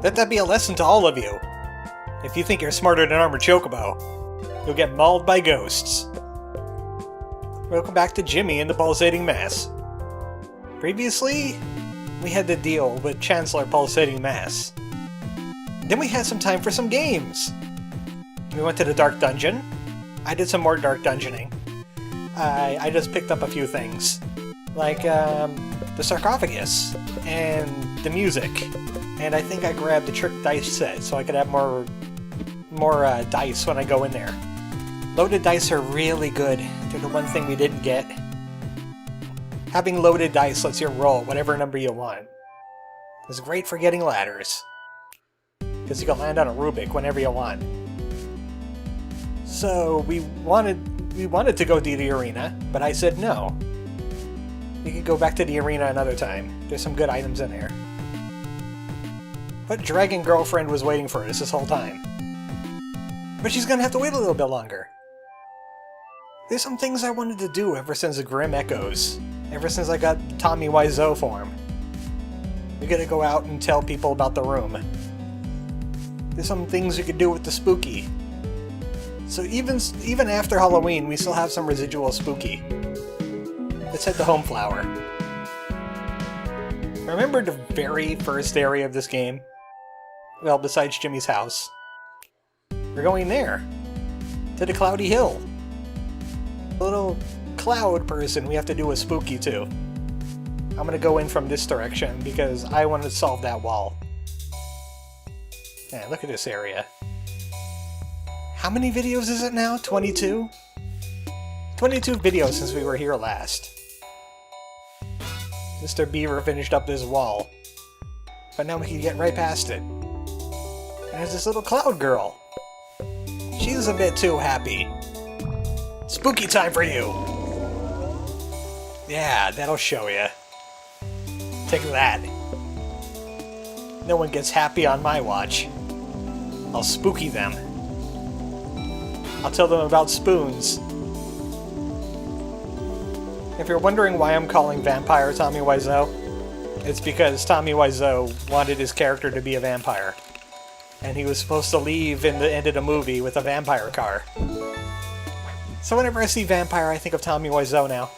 Let that be a lesson to all of you. If you think you're smarter than ArmoredChocobo, you'll get mauled by ghosts. Welcome back to Jimmy and the Pulsating Mass. Previously, we had to deal with Chancellor Pulsating Mass. Then we had some time for some games. We went to the Dark Dungeon. I did some more Dark Dungeoning. I just picked up a few things. Like, the sarcophagus, and the music. And I think I grabbed the trick dice set so I could have more dice when I go in there. Loaded dice are really good. They're the one thing we didn't get. Having loaded dice lets you roll whatever number you want. It's great for getting ladders, because you can land on a Rubik whenever you want. So we wanted to go to the arena, but I said no. We could go back to the arena another time. There's some good items in there. But Dragon Girlfriend was waiting for us this whole time. But she's gonna have to wait a little bit longer. There's some things I wanted to do ever since the Grim Echoes. Ever since I got Tommy Wiseau form. We gotta go out and tell people about the room. There's some things you could do with the spooky. So even after Halloween, we still have some residual spooky. Let's head to Home Flower. Remember the very first area of this game? Well, besides Jimmy's house. We're going there. To the Cloudy Hill. A little cloud person we have to do a spooky to. I'm gonna go in from this direction because I want to solve that wall. Yeah, look at this area. How many videos is it now? 22? 22 videos since we were here last. Mr. Beaver finished up this wall. But now we can get right past it. And there's this little cloud girl. She's a bit too happy. Spooky time for you! Yeah, that'll show you. Take that. No one gets happy on my watch. I'll spooky them. I'll tell them about spoons. If you're wondering why I'm calling Vampire Tommy Wiseau, it's because Tommy Wiseau wanted his character to be a vampire. And he was supposed to leave in the end of the movie with a vampire car. So whenever I see vampire, I think of Tommy Wiseau now.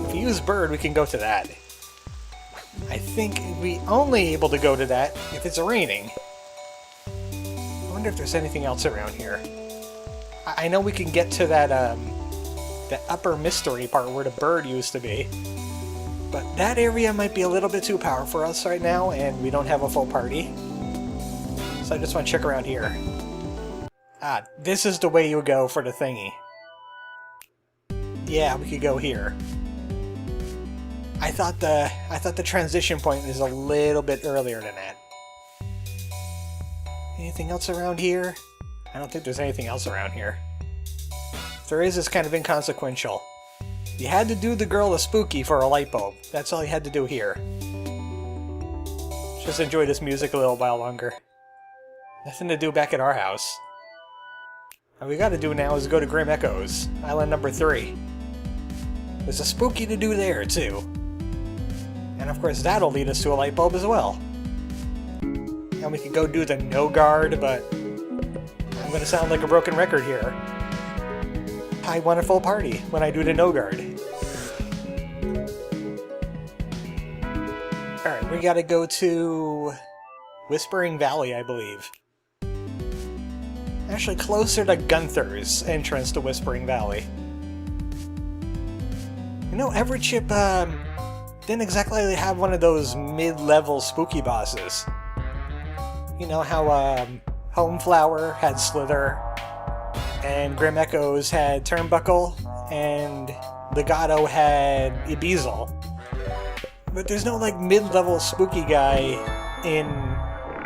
If we use bird, we can go to that. I think we only able to go to that if it's raining. I wonder if there's anything else around here. I know we can get to that, the upper mystery part where the bird used to be. But that area might be a little bit too powerful for us right now, and we don't have a full party. So I just want to check around here. Ah, this is the way you go for the thingy. Yeah, we could go here. I thought the transition point is a little bit earlier than that. Anything else around here? I don't think there's anything else around here. If there is, it's kind of inconsequential. You had to do the girl a spooky for a light bulb. That's all you had to do here. Just enjoy this music a little while longer. Nothing to do back at our house. What we gotta do now is go to Grim Echoes, island number 3. There's a spooky to do there, too. And of course that'll lead us to a light bulb as well. And we can go do the no guard, but I'm gonna sound like a broken record here. I want a full party when I do the no guard. Alright, we gotta go to Whispering Valley, I believe. Actually closer to Gunther's entrance to Whispering Valley. You know, Everchip didn't exactly have one of those mid-level spooky bosses. You know how Homeflower had Slither, and Grim Echoes had Turnbuckle, and Legato had Ibizel. But there's no, like, mid-level spooky guy in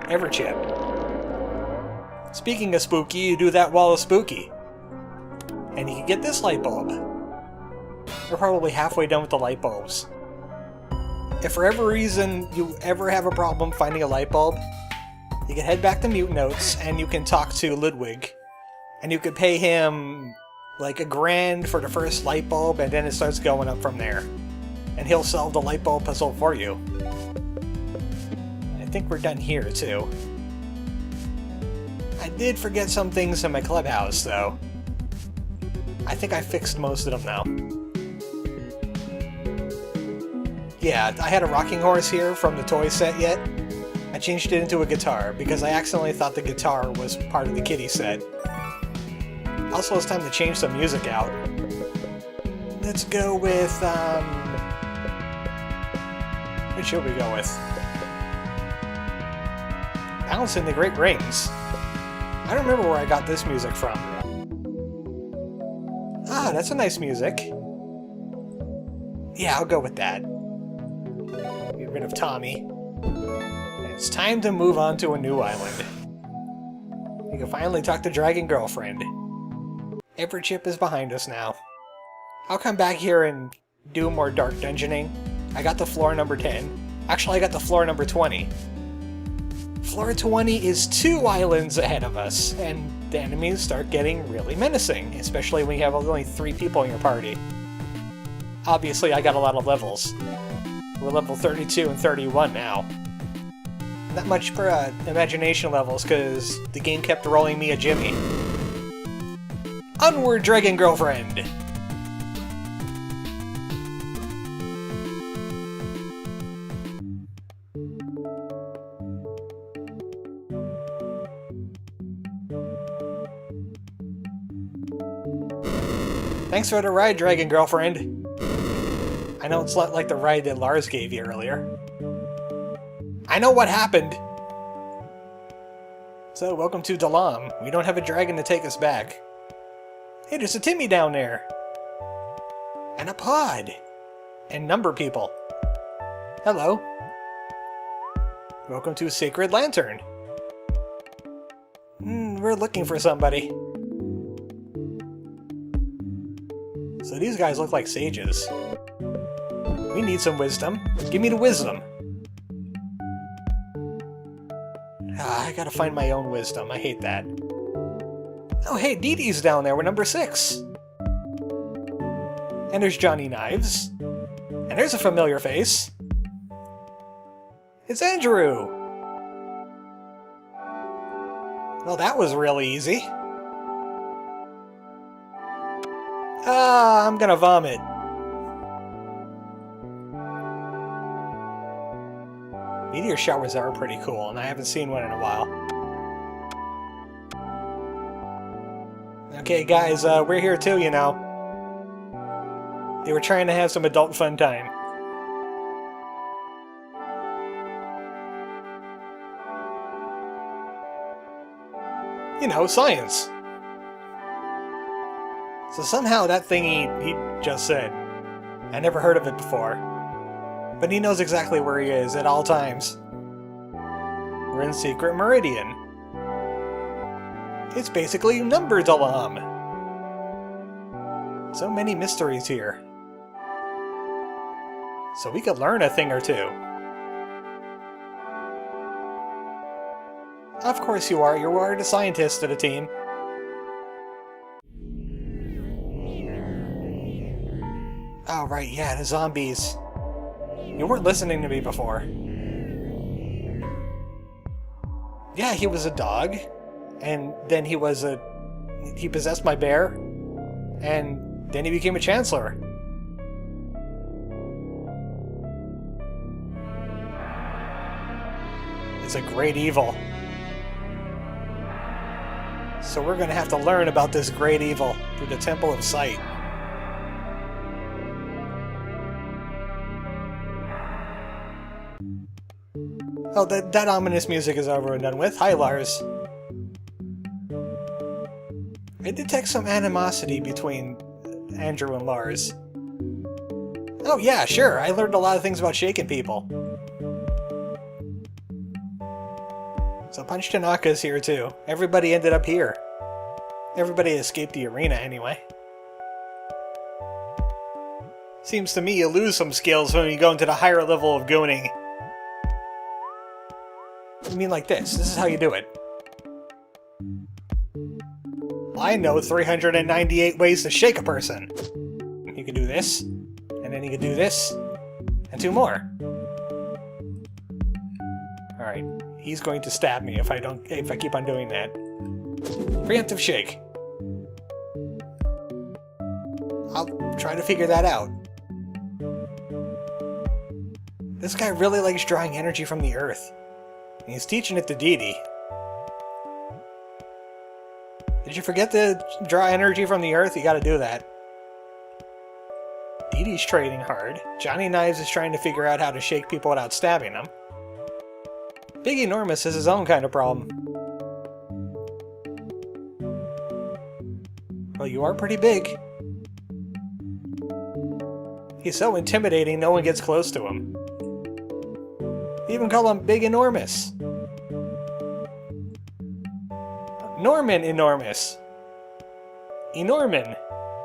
Everchip. Speaking of spooky, you do that wall of spooky. And you can get this light bulb. We're probably halfway done with the light bulbs. If for every reason you ever have a problem finding a light bulb, you can head back to Mute Notes and you can talk to Ludwig. And you could pay him like $1,000 for the first light bulb, and then it starts going up from there. And he'll solve the light bulb puzzle for you. I think we're done here, too. I did forget some things in my clubhouse, though. I think I fixed most of them now. Yeah, I had a rocking horse here from the toy set yet. I changed it into a guitar because I accidentally thought the guitar was part of the kitty set. Also, it's time to change some music out. Let's go with, what should we go with? Balancing the Great Rings. I don't remember where I got this music from. Ah, that's a nice music. Yeah, I'll go with that. Get rid of Tommy. It's time to move on to a new island. We can finally talk to Dragon Girlfriend. Every chip is behind us now. I'll come back here and do more dark dungeoning. I got the floor number 10. Actually, I got the floor number 20. Floor 20 is 2 islands ahead of us, and the enemies start getting really menacing, especially when you have only 3 people in your party. Obviously, I got a lot of levels. We're level 32 and 31 now. Not much for imagination levels, because the game kept rolling me a Jimmy. Onward, Dragon Girlfriend! Thanks for the ride, Dragon Girlfriend. I know it's not like the ride that Lars gave you earlier. I know what happened! So, welcome to DeLong. We don't have a dragon to take us back. Hey, there's a Timmy down there! And a pod! And number people. Hello. Welcome to Sacred Lantern. We're looking for somebody. So these guys look like sages. We need some wisdom. Give me the wisdom. I gotta find my own wisdom. I hate that. Oh, hey, Dee Dee's down there. We're number 6. And there's Johnny Knives. And there's a familiar face. It's Andrew! Well, that was really easy. Ah, I'm gonna vomit. Meteor showers are pretty cool, and I haven't seen one in a while. Okay, guys, we're here too, you know. They were trying to have some adult fun time. You know, science. So somehow that thing he just said, I never heard of it before. But he knows exactly where he is at all times. We're in Secret Meridian. It's basically number DeLong. So many mysteries here. So we could learn a thing or two. Of course you are. You are the scientist of the team. Oh, right, yeah, the zombies. You weren't listening to me before. Yeah, he was a dog. And then he possessed my bear. And then he became a chancellor. It's a great evil. So we're gonna have to learn about this great evil through the Temple of Sight. Oh, that ominous music is over and done with. Hi, Lars. I detect some animosity between Andrew and Lars. Oh yeah, sure. I learned a lot of things about shaking people. So Punch Tanaka's here too. Everybody ended up here. Everybody escaped the arena anyway. Seems to me you lose some skills when you go into the higher level of gooning. I mean like this. This is how you do it. I know 398 ways to shake a person. You can do this, and then you can do this, and 2 more. Alright, he's going to stab me if I keep on doing that. Preemptive shake. I'll try to figure that out. This guy really likes drawing energy from the earth. And he's teaching it to Dee Dee. Did you forget to draw energy from the earth? You gotta do that. Dee Dee's trading hard. Johnny Knives is trying to figure out how to shake people without stabbing them. Big Enormous has his own kind of problem. Well, you are pretty big. He's so intimidating, no one gets close to him. They even call him Big Enormous. Norman Enormous. Enorman.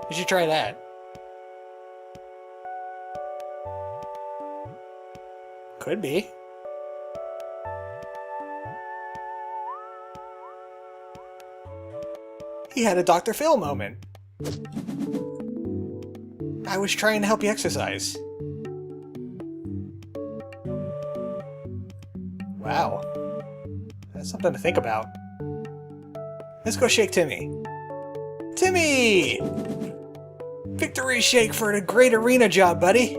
You should try that. Could be. He had a Dr. Phil moment. I was trying to help you exercise. Wow. That's something to think about. Let's go shake Timmy. Timmy! Victory shake for a great arena job, buddy!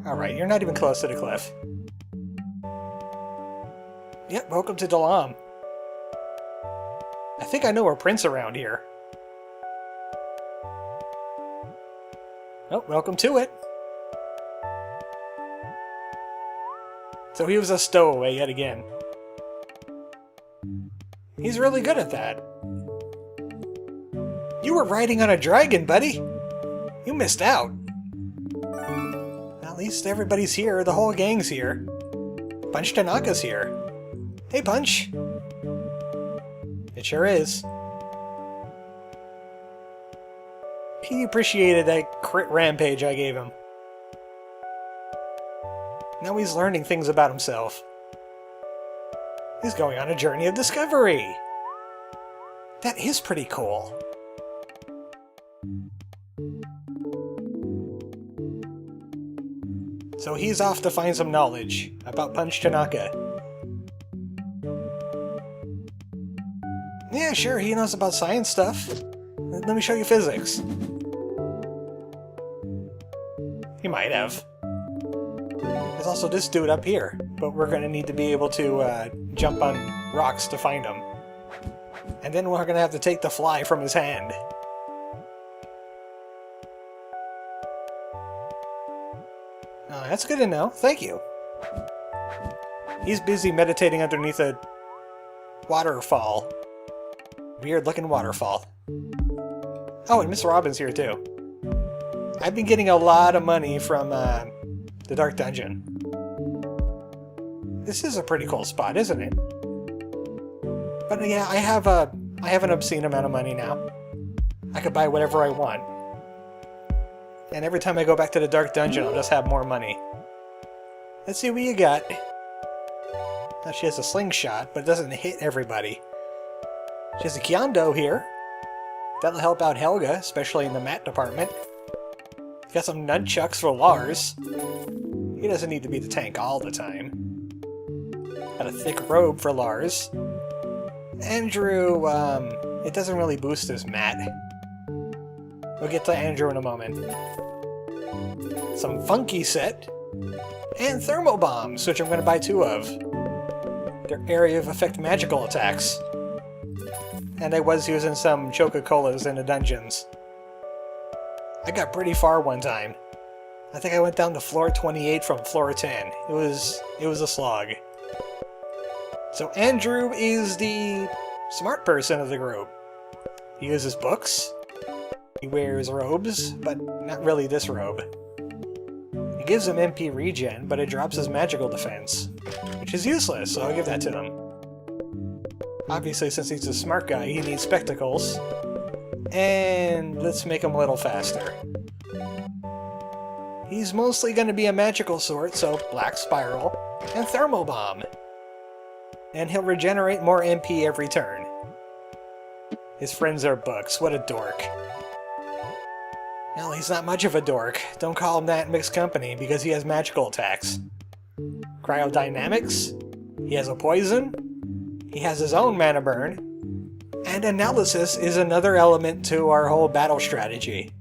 Alright, you're not even close to the cliff. Yep, welcome to DeLong. I think I know a prince around here. Oh, welcome to it. So he was a stowaway yet again. He's really good at that. You were riding on a dragon, buddy! You missed out. At least everybody's here, the whole gang's here. Punch Tanaka's here. Hey, Punch! It sure is. He appreciated that crit rampage I gave him. Now he's learning things about himself. He's going on a journey of discovery! That is pretty cool. So he's off to find some knowledge about Punch Tanaka. Yeah, sure, he knows about science stuff. Let me show you physics. He might have. There's also this dude up here, but we're going to need to be able to jump on rocks to find him. And then we're going to have to take the fly from his hand. That's good to know. Thank you. He's busy meditating underneath a waterfall. Weird-looking waterfall. Oh, and Miss Robin's here, too. I've been getting a lot of money from the Dark Dungeon. This is a pretty cool spot, isn't it? But yeah, I have an obscene amount of money now. I could buy whatever I want. And every time I go back to the Dark Dungeon, I'll just have more money. Let's see what you got. Now she has a slingshot, but it doesn't hit everybody. She has a Kyondo here. That'll help out Helga, especially in the mat department. Got some nunchucks for Lars. He doesn't need to be the tank all the time. Got a thick robe for Lars. Andrew, it doesn't really boost his mat. We'll get to Andrew in a moment. Some funky set. And thermal bombs, which I'm going to buy 2 of. They're area of effect magical attacks. And I was using some Chococolas in the dungeons. I got pretty far one time. I think I went down to floor 28 from floor 10. It was a slog. So Andrew is the smart person of the group. He uses books. He wears robes, but not really this robe. It gives him MP regen, but it drops his magical defense, which is useless, so I'll give that to him. Obviously, since he's a smart guy, he needs spectacles. And let's make him a little faster. He's mostly going to be a magical sort, so Black Spiral and Thermal Bomb. And he'll regenerate more MP every turn. His friends are books. What a dork. Well, he's not much of a dork. Don't call him that in mixed company, because he has magical attacks. cryodynamics, he has a poison, he has his own mana burn, and analysis is another element to our whole battle strategy.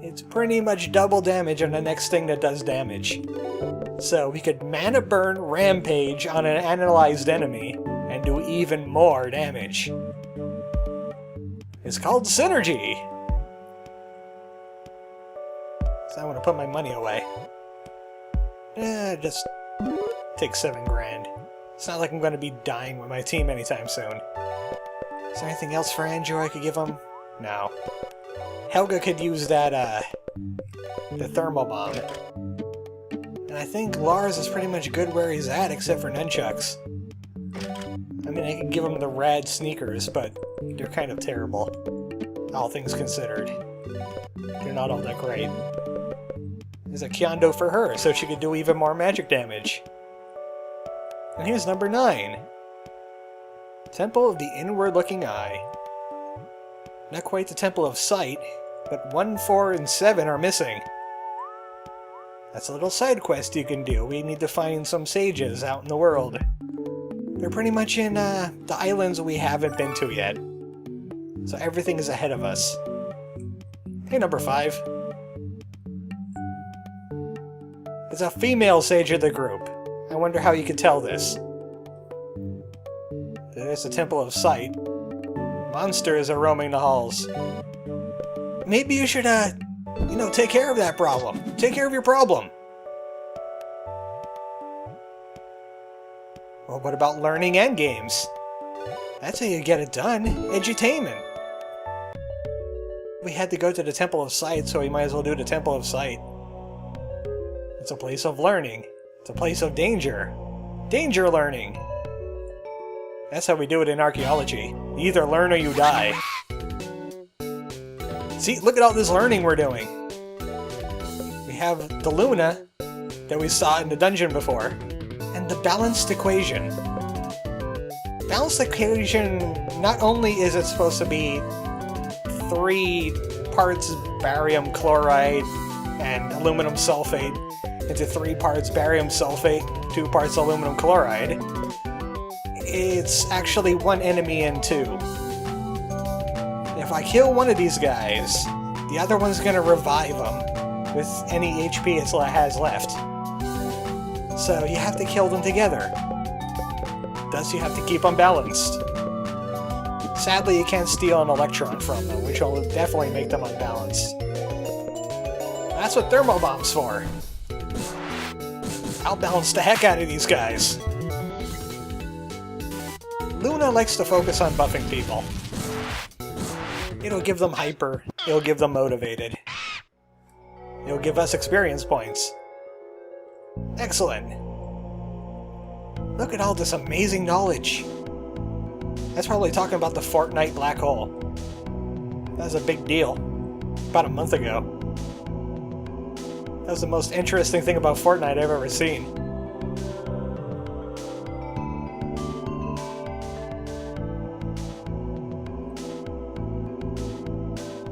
It's pretty much double damage on the next thing that does damage. So we could mana burn Rampage on an analyzed enemy and do even more damage. It's called Synergy! So I want to put my money away. Just take 7 grand. It's not like I'm going to be dying with my team anytime soon. Is there anything else for Andrew I could give him? No. Helga could use that, the thermal bomb. And I think Lars is pretty much good where he's at, except for nunchucks. I mean, I could give him the rad sneakers, but they're kind of terrible. All things considered. They're not all that great. There's a Kyondo for her, so she could do even more magic damage. And here's number 9. Temple of the Inward-Looking Eye. Not quite the Temple of Sight, but 1, 4, and 7 are missing. That's a little side quest you can do. We need to find some sages out in the world. They're pretty much in the islands we haven't been to yet. So everything is ahead of us. Hey, number 5. It's a female sage of the group. I wonder how you could tell this. There's the Temple of Sight. Monsters are roaming the halls. Maybe you should, take care of that problem. Take care of your problem. Well, what about learning endgames? That's how you get it done. Edutainment. We had to go to the Temple of Sight, so we might as well do the Temple of Sight. It's a place of learning. It's a place of danger. Danger learning. That's how we do it in archaeology. You either learn or you die. See, look at all this learning we're doing. We have the Luna that we saw in the dungeon before, and the balanced equation. Balanced equation, not only is it supposed to be 3 parts barium chloride and aluminum sulfate into 3 parts barium sulfate, 2 parts aluminum chloride, it's actually 1 enemy and 2. If I kill one of these guys, the other one's gonna revive him with any HP it has left. So you have to kill them together. Thus you have to keep them balanced. Sadly, you can't steal an electron from them, which will definitely make them unbalanced. That's what thermal bomb's for. I'll balance the heck out of these guys. Luna likes to focus on buffing people. It'll give them hyper. It'll give them motivated. It'll give us experience points. Excellent. Look at all this amazing knowledge. That's probably talking about the Fortnite black hole. That was a big deal. About a month ago. That was the most interesting thing about Fortnite I've ever seen.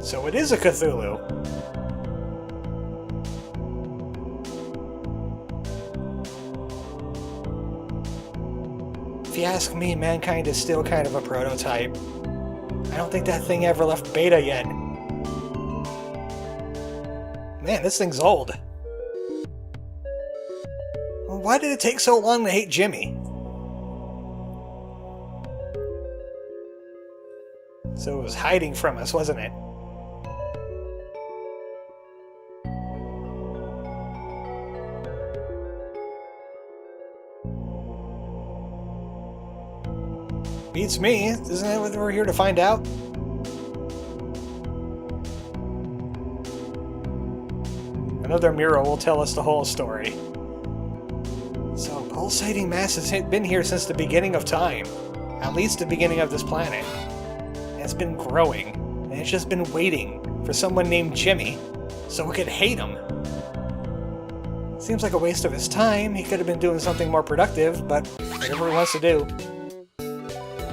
So it is a Cthulhu. If you ask me, mankind is still kind of a prototype. I don't think that thing ever left beta yet. Man, this thing's old. Well, why did it take so long to hate Jimmy? So it was hiding from us, wasn't it? Beats me. Isn't that what we're here to find out? Another mural will tell us the whole story. So, Pulsating Mass has been here since the beginning of time. At least the beginning of this planet. And it's been growing. And it's just been waiting for someone named Jimmy so we could hate him. Seems like a waste of his time. He could have been doing something more productive, but whatever he wants to do.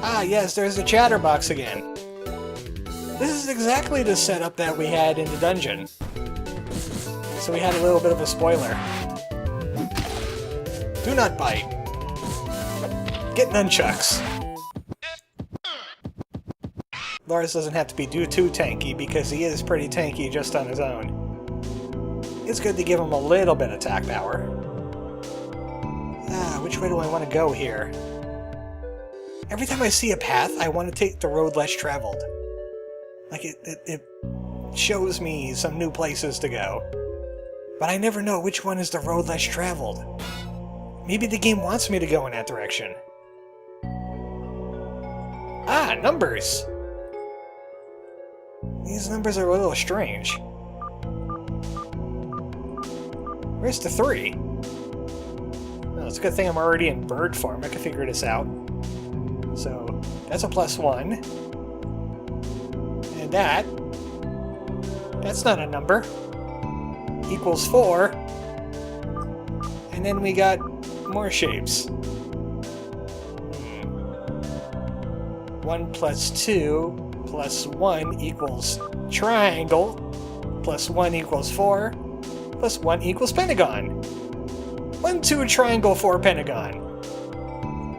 Ah, yes, there's the chatterbox again. This is exactly the setup that we had in the dungeon. So we had a little bit of a spoiler. Do not bite. Get nunchucks. Lars doesn't have to be too tanky because he is pretty tanky just on his own. It's good to give him a little bit of attack power. Which way do I want to go here? Every time I see a path, I want to take the road less traveled. Like, it shows me some new places to go. But I never know which one is the road less traveled. Maybe the game wants me to go in that direction. Ah, numbers! These numbers are a little strange. Where's the 3? Well, it's a good thing I'm already in bird form. I can figure this out. So, that's a +1. And that's not a number. Equals 4. And then we got more shapes. 1 plus 2 plus 1 equals triangle. Plus 1 equals 4. Plus 1 equals pentagon. 1, 2, triangle, 4, pentagon.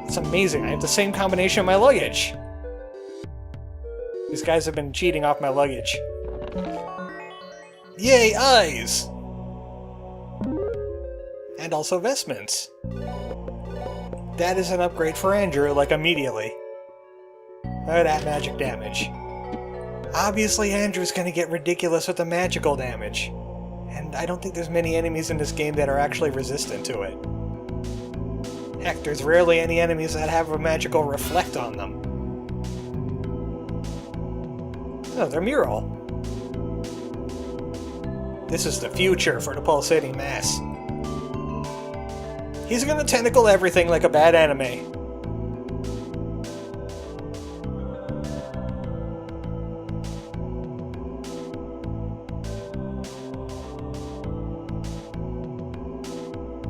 It's amazing. I have the same combination in my luggage. These guys have been cheating off my luggage. Yay, eyes! And also vestments. That is an upgrade for Andrew, like immediately. Look at that magic damage. Obviously Andrew's gonna get ridiculous with the magical damage. And I don't think there's many enemies in this game that are actually resistant to it. Heck, there's rarely any enemies that have a magical reflect on them. Oh, they're mural. This is the future for the Pulsating Mass. He's gonna tentacle everything like a bad anime.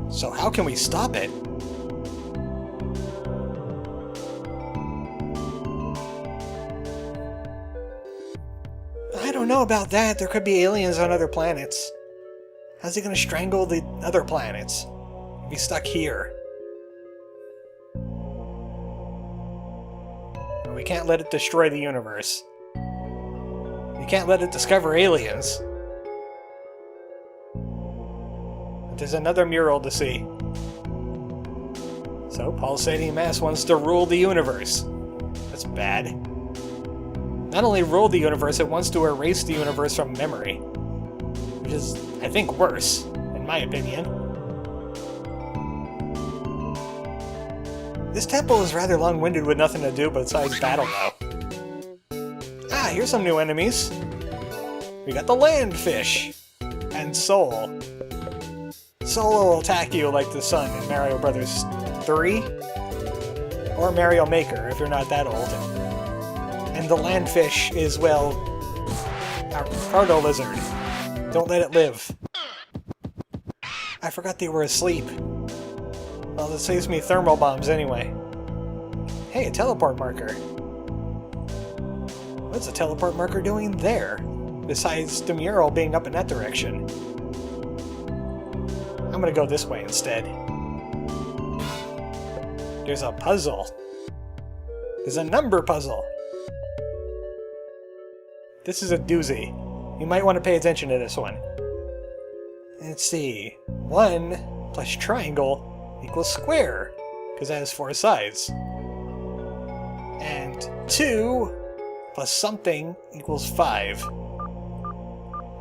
So how can we stop it? I don't know about that. There could be aliens on other planets. How's he gonna strangle the other planets? Be stuck here. We can't let it destroy the universe. You can't let it discover aliens. But there's another mural to see. So, Pulsating Mass wants to rule the universe. That's bad. Not only rule the universe, it wants to erase the universe from memory. Which is, I think, worse, in my opinion. This temple is rather long-winded with nothing to do besides battle, though. Ah, here's some new enemies. We got the landfish. And Soul. Soul will attack you like the sun in Mario Bros. 3. Or Mario Maker, if you're not that old. And the landfish is, well, our proto-lizard. Don't let it live. I forgot they were asleep. Well, this saves me thermal bombs anyway. Hey, a teleport marker. What's a teleport marker doing there? Besides the mural being up in that direction. I'm gonna go this way instead. There's a puzzle. There's a number puzzle. This is a doozy. You might want to pay attention to this one. Let's see. 1 plus triangle equals square, because that has 4 sides. And 2 plus something equals 5.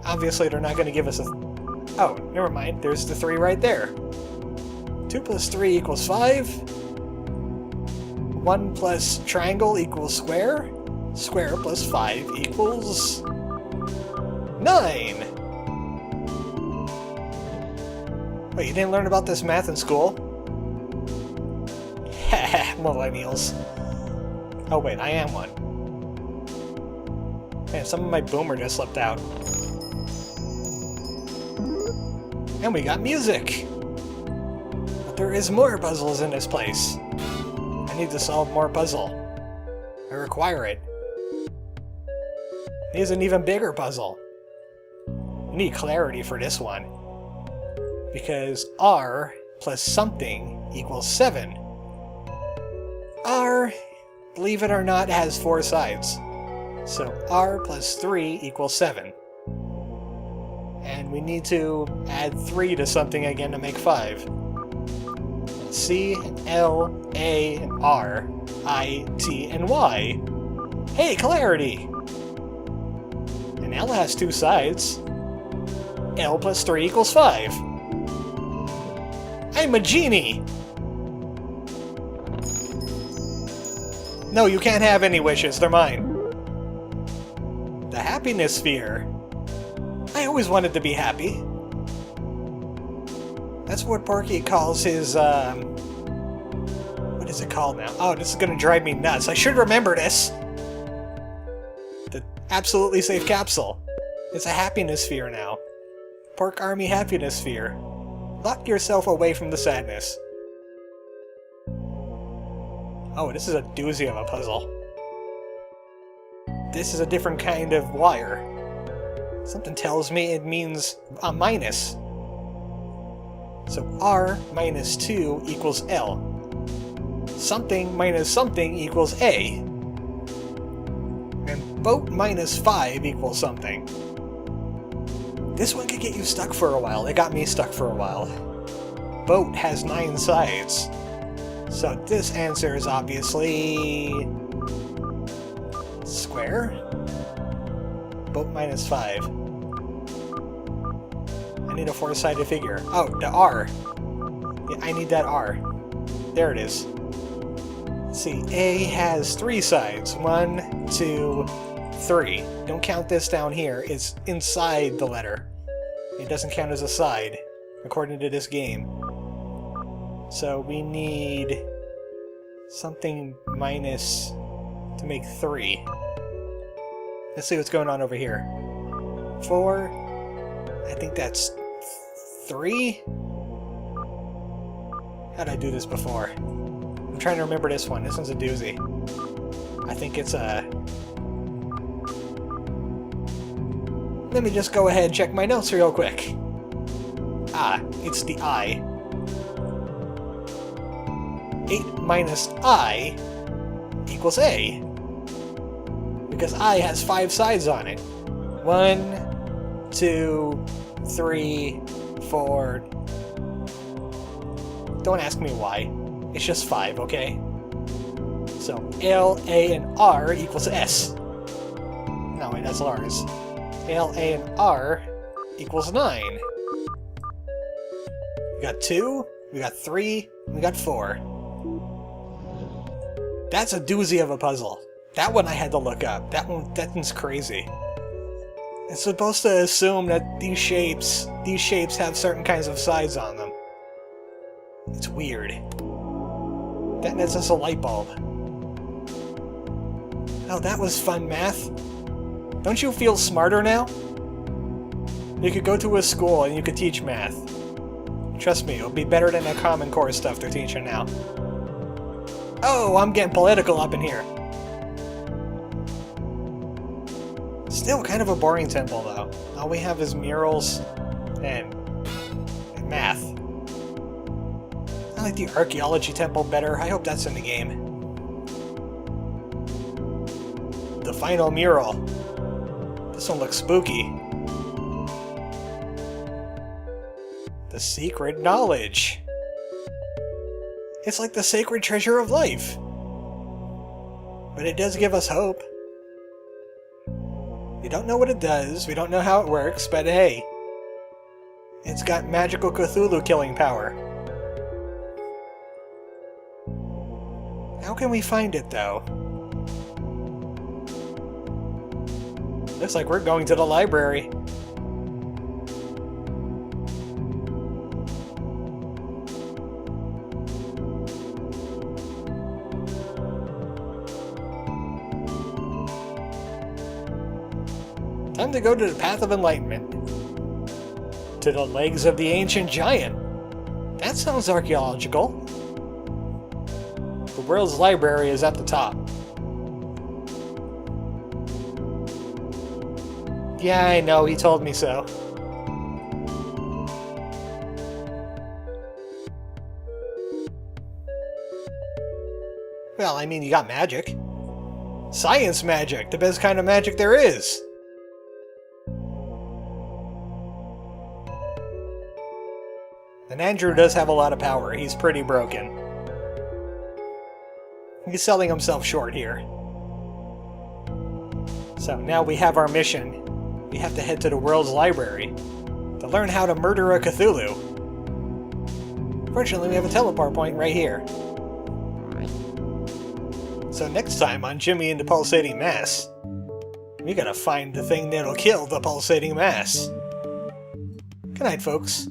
Obviously they're not going to give us a... Oh, never mind. There's the 3 right there. 2 plus 3 equals 5. 1 plus triangle equals square. Square plus 5 equals... 9! Wait, you didn't learn about this math in school? Haha, millennials. Oh wait, I am one. Man, some of my boomer just slipped out. And we got music! But there is more puzzles in this place. I need to solve more puzzle. I require it. Here's an even bigger puzzle. We need clarity for this one. Because R plus something equals 7. R, believe it or not, has 4 sides. So r plus 3 equals 7. And we need to add 3 to something again to make 5. C, L, A, and R, I, T, and Y. Hey, clarity! And L has 2 sides. L plus 3 equals 5. I'm a genie! No, you can't have any wishes, they're mine. The happiness sphere. I always wanted to be happy. That's what Porky calls his, what is it called now? Oh, this is gonna drive me nuts. I should remember this! The absolutely safe capsule. It's a happiness sphere now. Pork Army happiness sphere. Lock yourself away from the sadness. Oh, this is a doozy of a puzzle. This is a different kind of wire. Something tells me it means a minus. So r minus 2 equals L. Something minus something equals A. And boat minus 5 equals something. This one could get you stuck for a while. It got me stuck for a while. Boat has 9 sides. So this answer is obviously... square? Boat minus 5. I need a 4-sided figure. Oh, the R. Yeah, I need that R. There it is. Let's see, A has 3 sides. 1, 2, 3. Don't count this down here. It's inside the letter. It doesn't count as a side, according to this game. So we need something minus to make 3. Let's see what's going on over here. 4. I think that's 3? How'd I do this before? I'm trying to remember this one. This one's a doozy. I think it's a... Let me just go ahead and check my notes real quick. Ah, it's the I. 8 minus I equals A. Because I has 5 sides on it. 1, 2, 3, 4... Don't ask me why. It's just 5, okay? So, L, A, and R equals S. No, wait, that's Lars. L, A, and R equals 9. We got 2, we got 3, we got 4. That's a doozy of a puzzle. That one I had to look up. That one's crazy. It's supposed to assume that these shapes have certain kinds of sides on them. It's weird. That's just a light bulb. Oh, that was fun math. Don't you feel smarter now? You could go to a school and you could teach math. Trust me, it'll be better than the Common Core stuff they're teaching now. Oh, I'm getting political up in here. Still kind of a boring temple, though. All we have is murals and math. I like the archaeology temple better. I hope that's in the game. The final mural. This one looks spooky. The secret knowledge. It's like the sacred treasure of life. But it does give us hope. We don't know what it does, we don't know how it works, but hey, it's got magical Cthulhu killing power. How can we find it, though? Looks like we're going to the library. Time to go to the Path of Enlightenment. To the legs of the ancient giant. That sounds archaeological. The world's library is at the top. Yeah, I know, he told me so. Well, I mean, you got magic. Science magic, the best kind of magic there is. And Andrew does have a lot of power. He's pretty broken. He's selling himself short here. So now we have our mission. We have to head to the world's library to learn how to murder a Cthulhu. Fortunately, we have a teleport point right here. So next time on Jimmy and the Pulsating Mass, we gotta find the thing that'll kill the Pulsating Mass. Good night, folks.